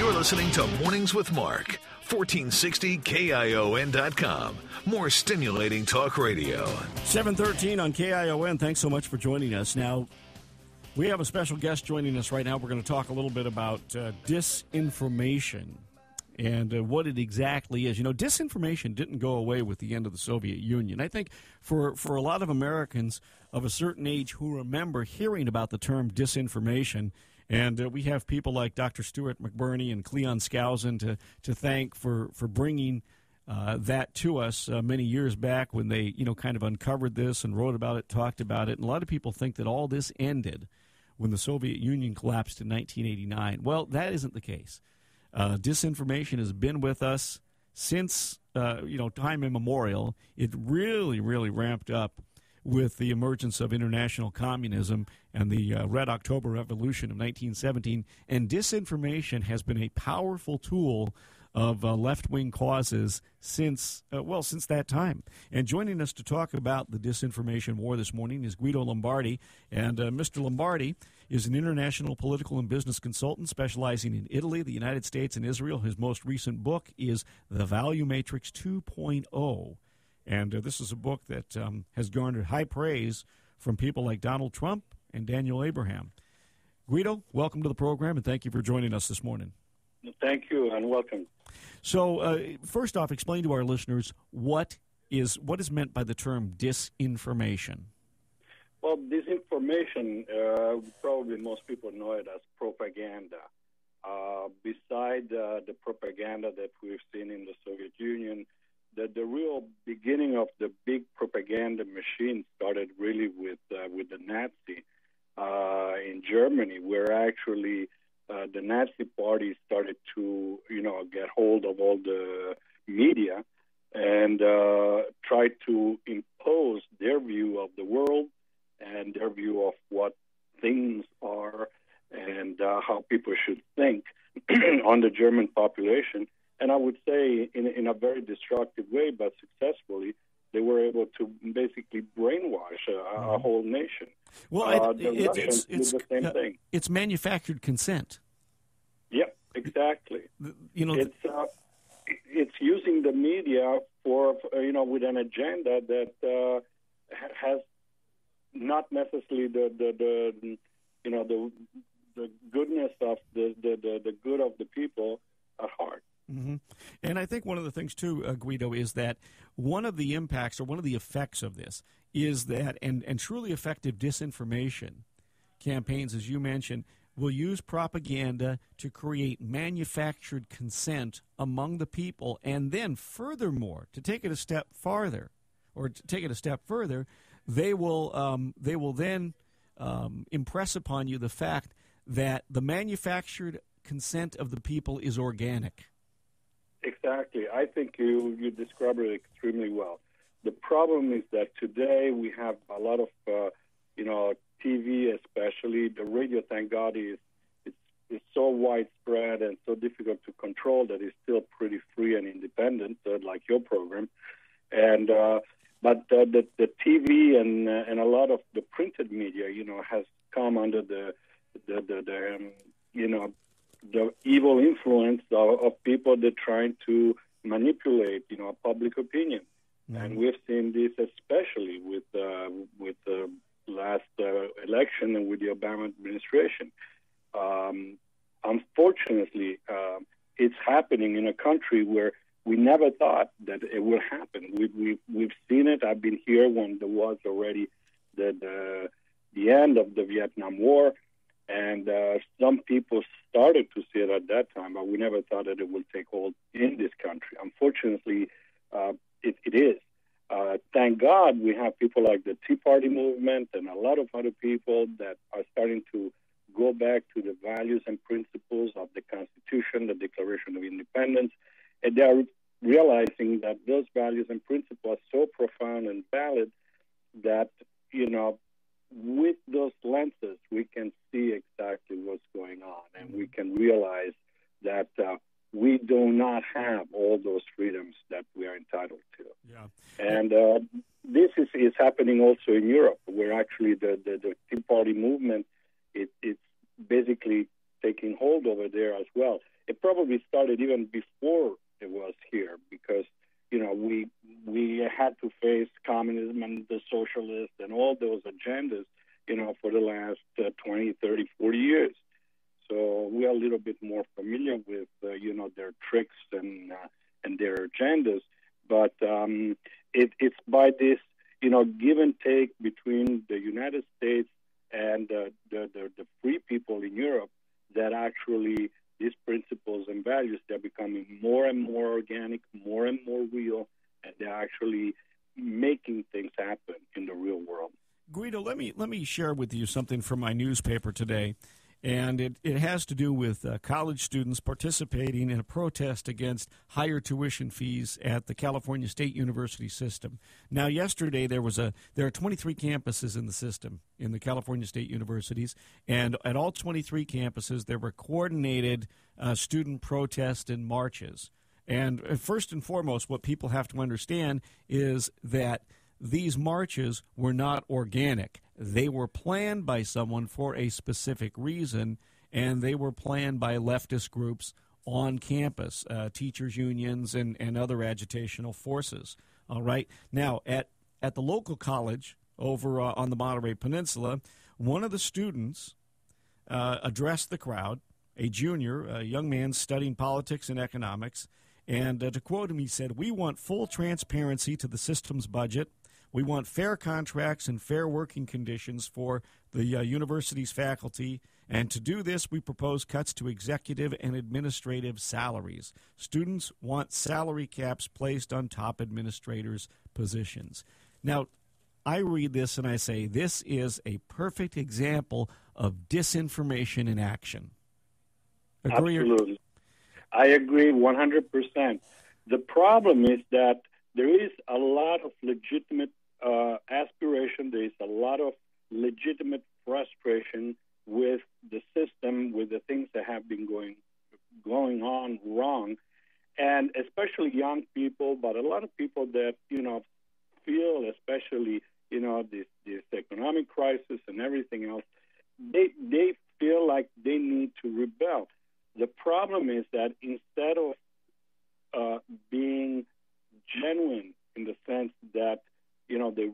You're listening to Mornings with Mark, 1460 KION.com. More stimulating talk radio. 7:13 on KION. Thanks so much for joining us. Now, we have a special guest joining us right now. We're going to talk a little bit about disinformation and what it exactly is. You know, disinformation didn't go away with the end of the Soviet Union. I think for a lot of Americans of a certain age who remember hearing about the term disinformation, and we have people like Dr. Stuart McBurney and Cleon Skousen to thank for bringing that to us many years back when they, kind of uncovered this and wrote about it, talked about it. And a lot of people think that all this ended when the Soviet Union collapsed in 1989. Well, that isn't the case. Disinformation has been with us since, time immemorial. It really, really ramped up with the emergence of international communism and the Red October Revolution of 1917. And disinformation has been a powerful tool of left-wing causes since that time. And joining us to talk about the disinformation war this morning is Guido Lombardi. And Mr. Lombardi is an international political and business consultant specializing in Italy, the United States, and Israel. His most recent book is The Value Matrix 2.0. And this is a book that has garnered high praise from people like Donald Trump and Daniel Abraham. Guido, welcome to the program, and thank you for joining us this morning. Thank you, and welcome. So, first off, explain to our listeners what is meant by the term disinformation. Well, disinformation, probably most people know it as propaganda. Beside the propaganda that we've seen in the Soviet Union, the real beginning of the big propaganda machine started really with the Nazi in Germany, where actually the Nazi party started to, get hold of all the media and try to impose their view of the world and their view of what things are and how people should think on the German population. And I would say in a very destructive way, but successfully, they were able to basically brainwash a whole nation. Well, the Russians did the same thing. It's manufactured consent. Yeah, exactly. It's using the media for with an agenda that has not necessarily the goodness of the good of the people at heart. Mm-hmm. And I think one of the things, too, Guido, is that one of the impacts or one of the effects of this is that, and truly effective disinformation campaigns, as you mentioned, will use propaganda to create manufactured consent among the people. And then, furthermore, to take it a step further, they will then impress upon you the fact that the manufactured consent of the people is organic. Exactly. I think you described it extremely well. The problem is that today we have a lot of, TV especially. The radio, thank God, is so widespread and so difficult to control that it's still pretty free and independent, like your program. And but the TV and a lot of the printed media, has come under the evil influence of people that are trying to manipulate, public opinion. Mm-hmm. And we've seen this especially with the last election and with the Obama administration. Unfortunately, it's happening in a country where we never thought that it would happen. We've seen it. I've been here when there was already the end of the Vietnam War. And some people started to see it at that time, but we never thought that it would take hold in this country. Unfortunately, it is. Thank God we have people like the Tea Party movement and a lot of other people that are starting to go back to the values and principles of the Constitution, the Declaration of Independence, and they are realizing that those values and principles are so profound and valid that, with those lenses, we can see exactly what's going on, and we can realize that we do not have all those freedoms that we are entitled to. Yeah. And this is happening also in Europe, where actually the Tea Party movement, it's basically taking hold over there as well. It probably started even before it was here because, we had to face communism and the socialists and all those agendas, for the last 20, 30, 40 years. So we are a little bit more familiar with, their tricks and their agendas. But it's by this, give and take between the United States and the free people in Europe that actually these principles and values, they're becoming more and more organic, more and more real, and they're actually making things happen in the real world. Guido, let me share with you something from my newspaper today, and it has to do with college students participating in a protest against higher tuition fees at the California State University system. Now, yesterday there are 23 campuses in the system in the California State Universities, and at all 23 campuses there were coordinated student protests and marches. And first and foremost, what people have to understand is that these marches were not organic. They were planned by someone for a specific reason, and they were planned by leftist groups on campus, teachers' unions, and other agitational forces. All right. Now, at the local college over on the Monterey Peninsula, one of the students addressed the crowd, a junior, a young man studying politics and economics, and to quote him, he said, "We want full transparency to the system's budget. We want fair contracts and fair working conditions for the university's faculty, and to do this, we propose cuts to executive and administrative salaries. Students want salary caps placed on top administrators' positions." Now, I read this and I say, this is a perfect example of disinformation in action. Agree? Absolutely. I agree 100%. The problem is that there is a lot of legitimate aspiration. There is a lot of legitimate frustration with the system, with the things that have been going on wrong, and especially young people, but a lot of people that feel, especially this economic crisis and everything else, they feel like they need to rebel. The problem is that instead of being genuine in the sense that they